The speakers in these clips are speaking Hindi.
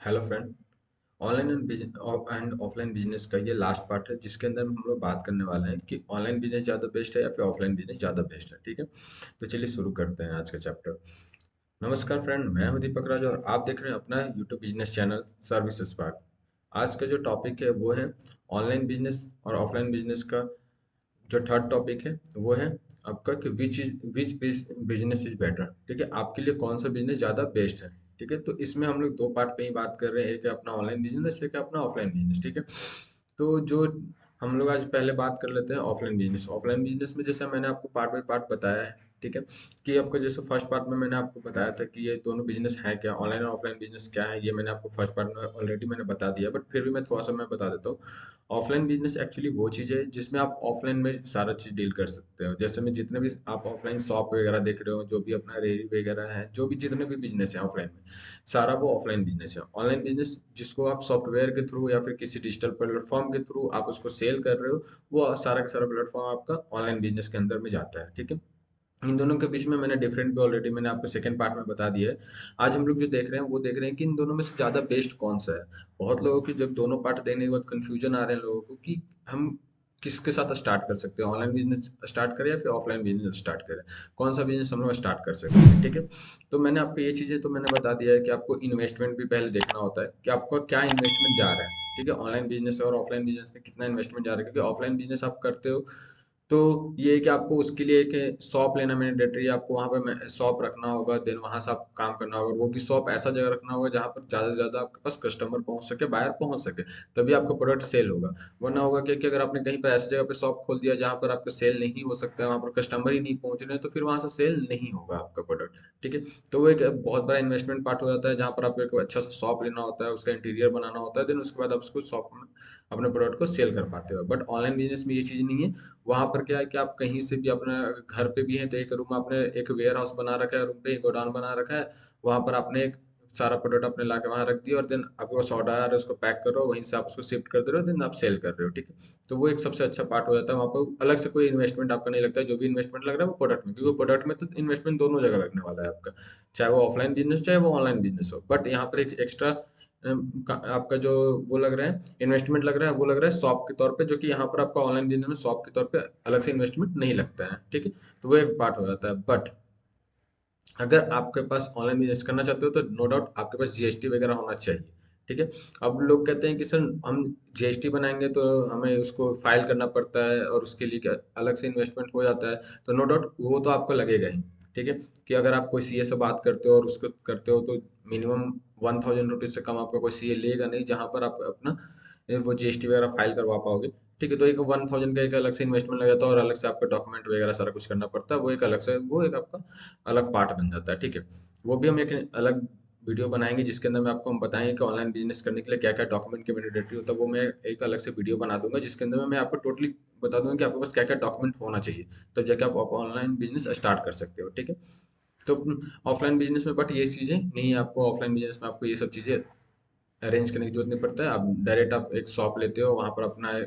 Hello friend. Online and offline business का ये लास्ट पार्ट है जिसके अंदर हम लोग बात करने वाले हैं कि ऑनलाइन बिजनेस ज़्यादा बेस्ट है या फिर ऑफलाइन बिजनेस ज़्यादा बेस्ट है। ठीक है, तो चलिए शुरू करते हैं आज का चैप्टर। नमस्कार फ्रेंड, मैं हूं दीपक राज और आप देख रहे हैं अपना YouTube business channel service spark. आज का जो टॉपिक है वो है ऑनलाइन बिजनेस और ऑफलाइन बिजनेस का। जो थर्ड टॉपिक है वो है आपका कि विच बिजनेस इज बेटर। ठीक है, आपके लिए कौन सा बिजनेस ज़्यादा बेस्ट है। ठीक है, तो इसमें हम लोग दो पार्ट पे ही बात कर रहे हैं, एक है अपना ऑनलाइन बिजनेस, एक है अपना ऑफलाइन बिजनेस। ठीक है, तो जो हम लोग आज पहले बात कर लेते हैं ऑफलाइन बिजनेस। ऑफलाइन बिजनेस में जैसे मैंने आपको पार्ट बाय पार्ट बताया है। ठीक है, कि आपको जैसे फर्स्ट पार्ट में मैंने आपको बताया था कि ये दोनों बिजनेस है क्या, ऑनलाइन और ऑफलाइन बिजनेस क्या है, ये मैंने आपको फर्स्ट पार्ट में ऑलरेडी मैंने बता दिया, बट फिर भी मैं थोड़ा सा मैं बता देता हूँ। ऑफलाइन बिजनेस एक्चुअली वो चीज़ है जिसमें आप ऑफलाइन में सारा चीज़ डील कर सकते हो। जैसे में जितने भी आप ऑफलाइन शॉप वगैरह देख रहे हो, जो भी अपना रेहड़ी वगैरह है, जो भी जितने भी बिजनेस है ऑफलाइन में, सारा वो ऑफलाइन बिजनेस है। ऑनलाइन बिजनेस जिसको आप सॉफ्टवेयर के थ्रू या फिर किसी डिजिटल प्लेटफॉर्म के थ्रू आप उसको सेल कर रहे हो, वो सारा का सारा प्लेटफॉर्म आपका ऑनलाइन बिजनेस के अंदर में जाता है। ठीक है, इन दोनों के बीच में मैंने डिफरेंट भी ऑलरेडी मैंने आपको सेकंड पार्ट में बता दिया है। आज हम लोग जो देख रहे हैं वो देख रहे हैं कि इन दोनों में से ज़्यादा बेस्ट कौन सा है। बहुत लोगों की जब दोनों पार्ट देखने के बाद कंफ्यूजन आ रहे हैं लोगों को कि हम किसके साथ स्टार्ट कर सकते हैं, ऑनलाइन बिजनेस स्टार्ट करें या फिर ऑफलाइन बिजनेस स्टार्ट करें, कौन सा बिजनेस हम लोग स्टार्ट कर सकते हैं। ठीक है, तो मैंने आपको ये चीज़ें तो मैंने बता दिया है कि आपको इन्वेस्टमेंट भी पहले देखना होता है कि आपका क्या इन्वेस्टमेंट जा रहा है। ठीक है, ऑनलाइन बिजनेस और ऑफलाइन बिजनेस में कितना इन्वेस्टमेंट जा रहा है, क्योंकि ऑफलाइन बिजनेस आप करते हो तो ये है कि आपको उसके लिए एक शॉप लेना मैंडेटरी है। आपको वहाँ पे शॉप रखना होगा, देन वहाँ से आपको काम करना होगा। वो भी शॉप ऐसा जगह रखना होगा जहाँ पर ज़्यादा से ज़्यादा आपके पास कस्टमर पहुँच सके, बायर पहुँच सके, तभी आपका प्रोडक्ट सेल होगा। वरना होगा कि अगर आपने कहीं पर ऐसी जगह पे शॉप खोल दिया जहाँ पर आपका सेल नहीं हो सकता है, वहाँ पर कस्टमर ही नहीं पहुँच रहे हैं, तो फिर वहाँ से सेल नहीं होगा आपका प्रोडक्ट। ठीक है, तो वो एक बहुत बड़ा इन्वेस्टमेंट पार्ट हो जाता है, जहाँ पर आपको एक अच्छा सा शॉप लेना होता है, उसका इंटीरियर बनाना होता है, देन उसके बाद आप उसको शॉप में अपने प्रोडक्ट को सेल कर पाते हो। बट ऑनलाइन बिजनेस में ये चीज़ नहीं है। वहाँ पर क्या है कि आप कहीं से भी अपना घर पे भी हैं तो एक रूम आपने एक वेयर हाउस बना रखा है, रूम पे एक गोडाउन बना रखा है, वहाँ पर आपने एक सारा प्रोडक्ट अपने ला के वहाँ रख दिया और देन आपके पास ऑर्डर आ रहा है, उसको पैक कर रहे हो, वहीं से आप उसको शिफ्ट कर दे रहे हो, देन आप सेल कर रहे हो। ठीक है, तो वो एक सबसे अच्छा पार्ट हो जाता है। वहाँ पर अलग से कोई इन्वेस्टमेंट आपका नहीं लगता है। जो भी इन्वेस्टमेंट लग रहा है वो प्रोडक्ट में, क्योंकि प्रोडक्ट में तो इन्वेस्टमेंट दोनों जगह लगने वाला है आपका, चाहे वो ऑफलाइन बिजनेस चाहे वो ऑनलाइन बिजनेस हो। बट यहाँ पर एक एक्स्ट्रा आपका जो वो लग रहा है इन्वेस्टमेंट लग रहा है, वो लग रहा है शॉप के तौर पे, जो कि यहाँ पर आपका ऑनलाइन बिजनेस में शॉप के तौर पे अलग से इन्वेस्टमेंट नहीं लगता है। ठीक है, तो वो एक पार्ट हो जाता है। बट अगर आपके पास ऑनलाइन बिजनेस करना चाहते हो तो नो डाउट आपके पास जीएसटी वगैरह होना चाहिए। ठीक है, अब लोग कहते हैं कि सर हम जीएसटी बनाएंगे तो हमें उसको फाइल करना पड़ता है और उसके लिए क्या अलग से इन्वेस्टमेंट हो जाता है। तो नो डाउट वो तो आपको लगेगा ही। ठीक है, कि अगर आप कोई सीए से बात करते हो और उसको करते हो तो मिनिमम 1000 रुपीज से कम आपका कोई सीए लेगा नहीं, जहाँ पर आप अपना वो जीएसटी वगैरह फाइल करवा पाओगे। ठीक है, तो एक 1000 का एक अलग से इन्वेस्टमेंट लग जाता है और अलग से आपका डॉक्यूमेंट वगैरह सारा कुछ करना पड़ता है। वो एक अलग से वो एक आपका अलग पार्ट बन जाता है। ठीक है, वो भी हम एक अलग वीडियो बनाएंगे जिसके अंदर मैं आपको हम बताएंगे कि ऑनलाइन बिजनेस करने के लिए क्या क्या डॉक्यूमेंट की मैंडेटरी होता है। वो मैं एक अलग से वीडियो बना दूंगा जिसके अंदर में मैं आपको टोटली बता दूंगा कि आपके पास क्या क्या डॉक्यूमेंट होना चाहिए, तब जाके आप ऑनलाइन बिजनेस स्टार्ट कर सकते हो। ठीक है, तो ऑफलाइन बिजनेस में बट ये चीज़ें नहीं है। आपको ऑफलाइन बिजनेस में आपको ये सब चीज़ें अरेंज करने की जरूरत नहीं पड़ता है। आप डायरेक्ट आप एक शॉप लेते हो, वहाँ पर अपना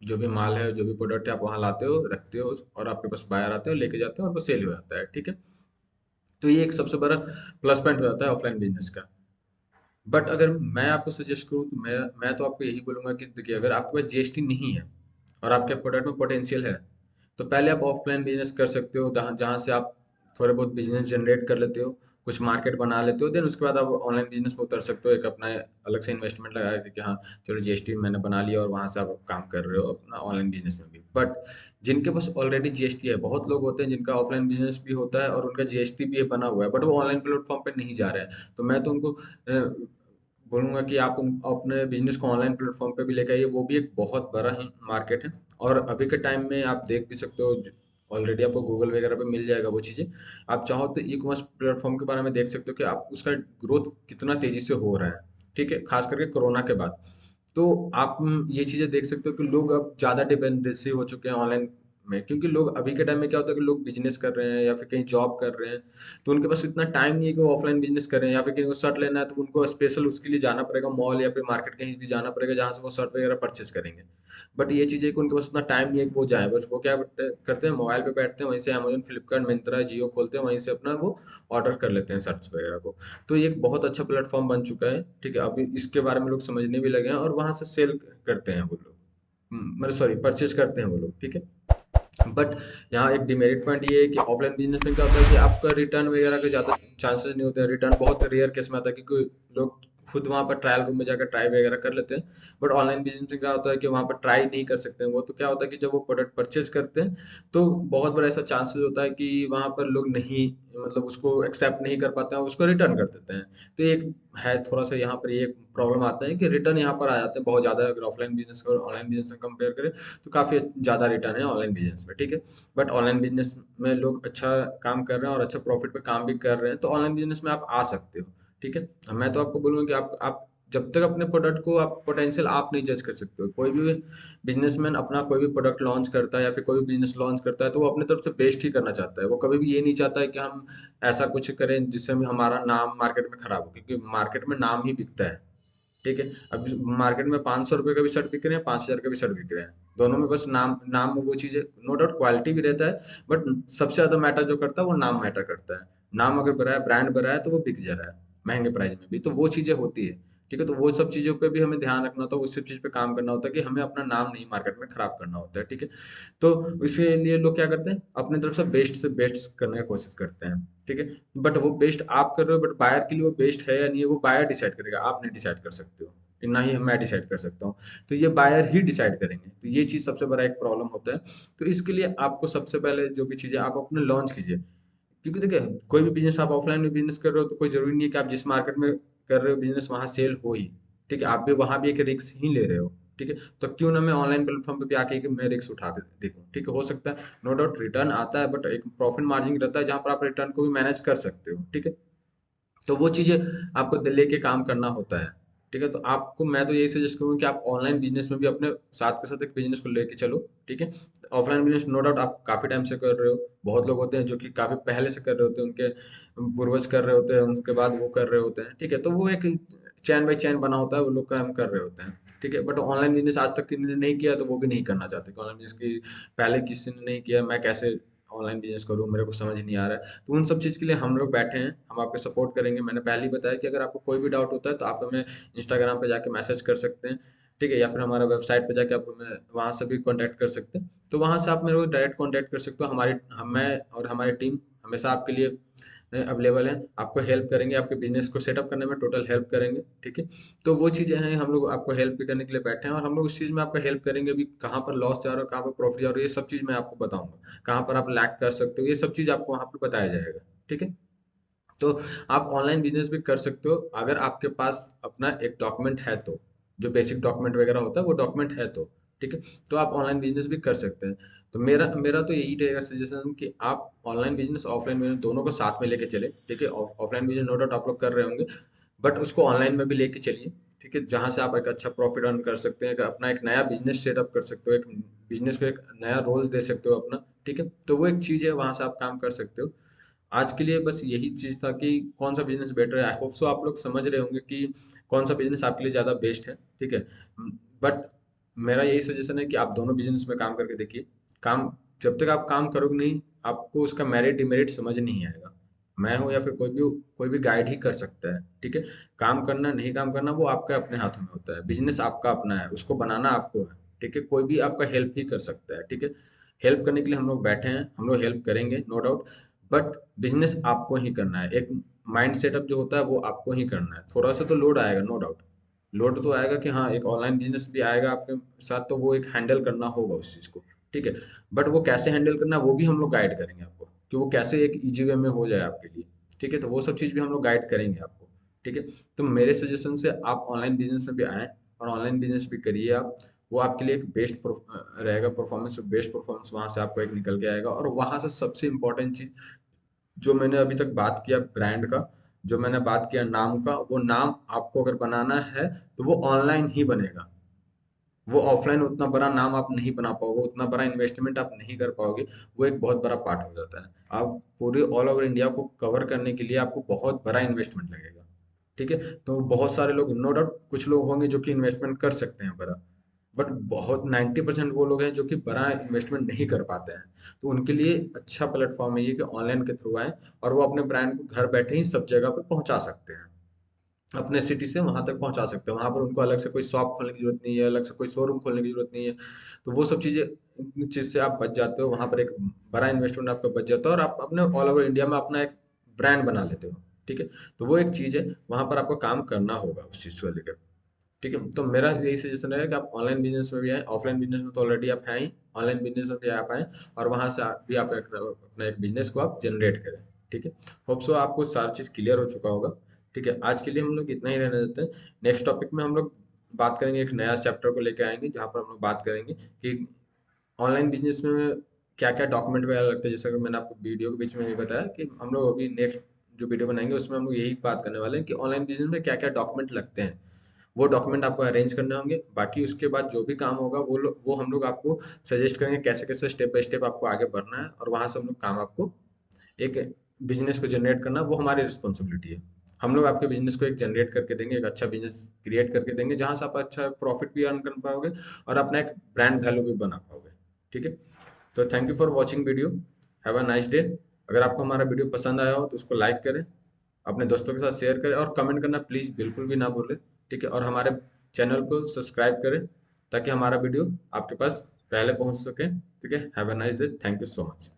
जो भी माल है, जो भी प्रोडक्ट है, आप वहाँ लाते हो, रखते हो और आपके पास बायर आते हो, लेके जाते हो और वो सेल हो जाता है। ठीक है, तो ये एक सबसे बड़ा प्लस पॉइंट हो जाता है ऑफलाइन बिजनेस का। बट अगर मैं आपको सजेस्ट करूँ तो मैं तो आपको यही बोलूंगा कि देखिए, अगर आपके पास जीएसटी नहीं है और आपके प्रोडक्ट में पोटेंशियल है, तो पहले आप ऑफलाइन बिजनेस कर सकते हो, जहाँ जहाँ से आप थोड़े बहुत बिजनेस जनरेट कर लेते हो, कुछ मार्केट बना लेते हो, देन उसके बाद आप ऑनलाइन बिजनेस में उतर सकते हो, एक अपना अलग से इन्वेस्टमेंट लगा के कि हाँ चलो जीएसटी मैंने बना लिया और वहाँ से आप काम कर रहे हो अपना ऑनलाइन बिजनेस में भी। बट जिनके पास ऑलरेडी जीएसटी है, बहुत लोग होते हैं जिनका ऑफलाइन बिजनेस भी होता है और उनका जीएसटी भी बना हुआ है, बट वो ऑनलाइन प्लेटफॉर्म पे नहीं जा रहे हैं। तो मैं तो उनको बोलूँगा कि आप अपने बिजनेस को ऑनलाइन प्लेटफॉर्म पे भी लेके आइए। वो भी एक बहुत बड़ा ही मार्केट है और अभी के टाइम में आप देख भी सकते हो, ऑलरेडी आपको गूगल वगैरह पे मिल जाएगा वो चीज़ें। आप चाहो तो ई कॉमर्स प्लेटफॉर्म के बारे में देख सकते हो कि आप उसका ग्रोथ कितना तेजी से हो रहा है। ठीक है, खास करके कोरोना के बाद। तो आप ये चीज़ें देख सकते हो कि लोग अब ज़्यादा डिपेंडेंसी हो चुके हैं ऑनलाइन में, क्योंकि लोग अभी के टाइम में क्या होता है कि लोग बिजनेस कर रहे हैं या फिर कहीं जॉब कर रहे हैं, तो उनके पास इतना टाइम नहीं है कि वो ऑफलाइन बिजनेस करें, या फिर कहीं को शर्ट लेना है तो उनको स्पेशल उसके लिए जाना पड़ेगा मॉल या फिर मार्केट कहीं भी जाना पड़ेगा जहाँ से वो शर्ट वगैरह परचेस करेंगे। बट ये चीज़ है कि उनके पास उतना टाइम नहीं है कि वो जाए, बस वो क्या करते हैं, मोबाइल पे बैठते हैं, वहीं से अमेजोन, फ्लिपकार्ट, मिंत्रा, जियो खोलते हैं, वहीं से अपना वो ऑर्डर कर लेते हैं शर्ट्स वगैरह को। तो ये एक बहुत अच्छा प्लेटफॉर्म बन चुका है, ठीक है। अभी इसके बारे में लोग समझने भी लगे हैं और वहां से सेल करते हैं वो लोग, मतलब सॉरी परचेज करते हैं वो लोग, ठीक है। बट यहाँ एक डिमेरिट पॉइंट ये है कि ऑफलाइन बिजनेस में क्या होता है कि आपका रिटर्न वगैरह के ज़्यादा चांसेस नहीं होते हैं, रिटर्न बहुत रेयर केस में आता है, क्योंकि लोग खुद वहाँ पर ट्रायल रूम में जाकर ट्राई वगैरह कर लेते हैं। बट ऑनलाइन बिजनेस में क्या होता है कि वहाँ पर ट्राई नहीं कर सकते हैं वो, तो क्या होता है कि जब वो प्रोडक्ट परचेज करते हैं तो बहुत बड़ा ऐसा चांसेस होता है कि वहाँ पर लोग नहीं, मतलब उसको एक्सेप्ट नहीं कर पाते हैं, उसको रिटर्न कर देते हैं। तो एक है थोड़ा सा यहाँ पर ये प्रॉब्लम आता है कि रिटर्न यहाँ पर आ जाते हैं बहुत ज़्यादा, अगर ऑफलाइन बिजनेस और ऑनलाइन बिजनेस में कंपेयर करें तो काफ़ी ज़्यादा रिटर्न है ऑनलाइन बिजनेस में, ठीक है। बट ऑनलाइन बिजनेस में लोग अच्छा काम कर रहे हैं और अच्छा प्रॉफिट पे काम भी कर रहे हैं, तो ऑनलाइन बिजनेस में आप आ सकते हो, ठीक है। मैं तो आपको बोलूँगा कि आप जब तक अपने प्रोडक्ट को आप पोटेंशियल आप नहीं जज कर सकते हो, कोई भी बिजनेसमैन अपना कोई भी प्रोडक्ट लॉन्च करता है या फिर कोई भी बिजनेस लॉन्च करता है तो वो अपनी तरफ से बेस्ट ही करना चाहता है, वो कभी भी ये नहीं चाहता है कि हम ऐसा कुछ करें जिससे हमारा नाम मार्केट में खराब हो, क्योंकि मार्केट में नाम ही बिकता है, ठीक है। अब मार्केट में 500 रुपए का भी शर्ट बिक रहे हैं, 5,000 का भी शर्ट बिक रहे हैं, दोनों में बस नाम नाम में वो चीज़ है, नो डाउट क्वालिटी भी रहता है, बट सबसे ज़्यादा मैटर जो करता है वो नाम मैटर करता है। नाम अगर बड़ा है, ब्रांड बड़ा है, तो वो बिक जा रहा है महंगे प्राइस में भी, तो वो चीज़ें होती है, ठीक है। तो वो सब चीज़ों पे भी हमें ध्यान रखना होता है, उस सब चीज़ पे काम करना होता है कि हमें अपना नाम नहीं मार्केट में खराब करना होता है, ठीक है। तो इसके लिए लोग क्या करते हैं, अपनी तरफ से बेस्ट करने की कोशिश करते हैं, ठीक है। बट वो बेस्ट आप कर रहे हो, बट बायर के लिए वो बेस्ट है या नहीं है वो बायर डिसाइड करेगा, आप नहीं डिसाइड कर सकते हो, ना ही मैं डिसाइड कर सकता हूँ। तो ये बायर ही डिसाइड करेंगे, तो ये चीज़ सबसे बड़ा एक प्रॉब्लम होता है। तो इसके लिए आपको सबसे पहले जो भी चीज़ें आप अपने लॉन्च कीजिए, क्योंकि देखिए कोई भी बिजनेस आप ऑफलाइन में बिजनेस कर रहे हो तो कोई जरूरी नहीं है कि आप जिस मार्केट में कर रहे हो बिजनेस वहां सेल हो ही, ठीक है। आप भी वहां भी एक रिस्क ही ले रहे हो, ठीक है। तो क्यों ना मैं ऑनलाइन प्लेटफॉर्म पे भी आके कि मैं रिस्क उठा के देखूं, ठीक है। हो सकता है नो डाउट रिटर्न आता है, बट एक प्रॉफिट मार्जिन रहता है जहां पर आप रिटर्न को भी मैनेज कर सकते हो, ठीक है। तो वो चीज़ें आपको लेके काम करना होता है, ठीक है। तो आपको मैं तो यही सजेस्ट करूँगा कि आप ऑनलाइन बिजनेस में भी अपने साथ के साथ एक बिजनेस को लेके चलो, ठीक है। ऑफलाइन बिजनेस नो डाउट आप काफ़ी टाइम से कर रहे हो, बहुत लोग होते हैं जो कि काफ़ी पहले से कर रहे होते हैं, उनके पूर्वज कर रहे होते हैं, उनके बाद वो कर रहे होते हैं, ठीक है। तो वो एक चैन बाई चैन बना होता है, वो लोग काम कर रहे होते हैं, ठीक है। बट ऑनलाइन बिजनेस आज तक किसी ने नहीं किया तो वो भी नहीं करना चाहते, ऑनलाइन बिजनेस की पहले किसी ने नहीं किया, मैं कैसे ऑनलाइन बिजनेस करूँ, मेरे को समझ नहीं आ रहा है। तो उन सब चीज़ के लिए हम लोग बैठे हैं, हम आपको सपोर्ट करेंगे। मैंने पहले ही बताया कि अगर आपको कोई भी डाउट होता है तो आप हमें इंस्टाग्राम पे जाके मैसेज कर सकते हैं, ठीक है, या फिर हमारा वेबसाइट पे जाके आप हमें वहाँ से भी कॉन्टैक्ट कर सकते हैं। तो वहाँ से आप मेरे को डायरेक्ट कॉन्टैक्ट कर सकते हो, मैं और हमारी टीम हमेशा आपके लिए अवेलेबल है, आपको हेल्प करेंगे, आपके बिजनेस को सेटअप करने में टोटल हेल्प करेंगे, ठीक है। तो वो चीज़ें हैं, हम लोग आपको हेल्प भी करने के लिए बैठे हैं और हम लोग उस चीज़ में आपका हेल्प करेंगे भी, कहाँ पर लॉस जा रहा है, कहाँ पर प्रॉफिट जा रहा है, ये सब चीज़ मैं आपको बताऊंगा, कहाँ पर आप लैक कर सकते हो, ये सब चीज़ आपको वहाँ पर बताया जाएगा, ठीक है। तो आप ऑनलाइन बिजनेस भी कर सकते हो अगर आपके पास अपना एक डॉक्यूमेंट है तो, जो बेसिक डॉक्यूमेंट वगैरह होता है वो डॉक्यूमेंट है तो, ठीक है। तो आप ऑनलाइन बिजनेस भी कर सकते हैं। तो मेरा मेरा तो यही रहेगा सजेशन कि आप ऑनलाइन बिजनेस ऑफलाइन बिजनेस दोनों को साथ में लेके चले, ठीक है। ऑफलाइन बिजनेस नो डाउट आप लोग कर रहे होंगे, बट उसको ऑनलाइन में भी लेके चलिए, ठीक है, जहाँ से आप एक अच्छा प्रॉफिट अर्न कर सकते हैं, अपना एक नया बिजनेस सेटअप कर सकते हो, एक बिजनेस को एक नया रोल दे सकते हो अपना, ठीक है। तो वो एक चीज़ है, वहाँ से आप काम कर सकते हो। आज के लिए बस यही चीज़ था कि कौन सा बिजनेस बेटर है। आई होप सो आप लोग समझ रहे होंगे कि कौन सा बिजनेस आपके लिए ज़्यादा बेस्ट है, ठीक है। बट मेरा यही सजेशन है कि आप दोनों बिजनेस में काम करके देखिए। काम जब तक आप काम करोगे नहीं, आपको उसका मेरिट डिमेरिट समझ नहीं आएगा। मैं हूँ या फिर कोई भी गाइड ही कर सकता है, ठीक है। काम करना नहीं काम करना वो आपके अपने हाथों में होता है, बिजनेस आपका अपना है, उसको बनाना आपको है, ठीक है। कोई भी आपका हेल्प ही कर सकता है, ठीक है। हेल्प करने के लिए हम लोग बैठे हैं, हम लोग हेल्प करेंगे नो डाउट, बट बिजनेस आपको ही करना है। एक माइंड सेटअप जो होता है वो आपको ही करना है। थोड़ा सा तो लोड आएगा नो डाउट, लोड तो आएगा कि हाँ एक ऑनलाइन बिजनेस भी आएगा आपके साथ, तो वो एक हैंडल करना होगा उस चीज़ को, ठीक है। बट वो कैसे हैंडल करना है वो भी हम लोग गाइड करेंगे आपको, कि वो कैसे एक इजी वे में हो जाए आपके लिए, ठीक है। तो वो सब चीज़ भी हम लोग गाइड करेंगे आपको, ठीक है। तो मेरे सजेशन से आप ऑनलाइन बिजनेस में भी आएँ और ऑनलाइन बिजनेस भी करिए आप। वो आपके लिए एक बेस्ट रहेगा, परफॉर्मेंस बेस्ट परफॉर्मेंस वहाँ से आपको एक निकल के आएगा। और वहाँ से सबसे इम्पोर्टेंट चीज़ जो मैंने अभी तक बात किया ब्रांड का, जो मैंने बात किया नाम का, वो नाम आपको अगर बनाना है तो वो ऑनलाइन ही बनेगा, वो ऑफलाइन उतना बड़ा नाम आप नहीं बना पाओगे, उतना बड़ा इन्वेस्टमेंट आप नहीं कर पाओगे। वो एक बहुत बड़ा पार्ट हो जाता है। आप पूरे ऑल ओवर इंडिया को कवर करने के लिए आपको बहुत बड़ा इन्वेस्टमेंट लगेगा। ठीक है। तो बहुत सारे लोग, नो डाउट कुछ लोग होंगे जो कि इन्वेस्टमेंट कर सकते हैं बड़ा, बट बहुत 90% वो लोग हैं जो कि बड़ा इन्वेस्टमेंट नहीं कर पाते हैं। तो उनके लिए अच्छा प्लेटफॉर्म है ये कि ऑनलाइन के थ्रू आए और वो अपने ब्रांड को घर बैठे ही सब जगह पे पहुंचा सकते हैं। अपने सिटी से वहां तक पहुंचा सकते हैं। वहां पर उनको अलग से कोई शॉप खोलने की जरूरत नहीं है, अलग से कोई शोरूम खोलने की जरूरत नहीं है। तो वो सब चीजें, चीज से आप बच जाते हो। वहां पर एक बड़ा इन्वेस्टमेंट आपका बच जाता है और आप अपने ऑल ओवर इंडिया में अपना एक ब्रांड बना लेते हो। ठीक है। तो वो एक चीज है, वहां पर आपको काम करना होगा उस चीज को लेकर। ठीक है। तो मेरा यही सजेशन है कि आप ऑनलाइन बिजनेस में भी आए, ऑफलाइन बिजनेस में तो ऑलरेडी आप हैं ही, ऑनलाइन बिजनेस में भी आप आए और वहां से भी आप अपना एक बिजनेस को आप जनरेट करें। ठीक है। होप सो आपको सारी चीज क्लियर हो चुका होगा। ठीक है। आज के लिए हम लोग इतना ही रहने देते हैं। नेक्स्ट टॉपिक में हम लोग बात करेंगे, एक नया चैप्टर को लेकर आएंगे जहाँ पर हम लोग बात करेंगे कि ऑनलाइन बिजनेस में क्या क्या डॉक्यूमेंट वगैरह लगते हैं। जैसे कि मैंने आपको वीडियो के बीच में भी बताया कि हम लोग अभी नेक्स्ट जो वीडियो बनाएंगे उसमें हम लोग यही बात करने वाले हैं कि ऑनलाइन बिजनेस में क्या क्या डॉक्यूमेंट लगते हैं। वो डॉक्यूमेंट आपको अरेंज करने होंगे। बाकी उसके बाद जो भी काम होगा वो हम लोग आपको सजेस्ट करेंगे कैसे कैसे स्टेप बाय स्टेप आपको आगे बढ़ना है, और वहां से हम लोग काम आपको एक बिजनेस को जनरेट करना वो हमारी रिस्पॉन्सिबिलिटी है। हम लोग आपके बिजनेस को एक जनरेट करके देंगे, एक अच्छा बिजनेस क्रिएट करके देंगे जहां से आप अच्छा प्रॉफिट भी अर्न कर पाओगे और अपना एक ब्रांड वैल्यू भी बना पाओगे। ठीक है। तो thank you for watching video. Have a nice day. अगर आपको हमारा वीडियो पसंद आया हो तो उसको लाइक करें, अपने दोस्तों के साथ शेयर करें और कमेंट करना प्लीज़ बिल्कुल भी ना भूलें। ठीक है। और हमारे चैनल को सब्सक्राइब करें ताकि हमारा वीडियो आपके पास पहले पहुंच सके। ठीक है। Have a nice day. Thank you so much.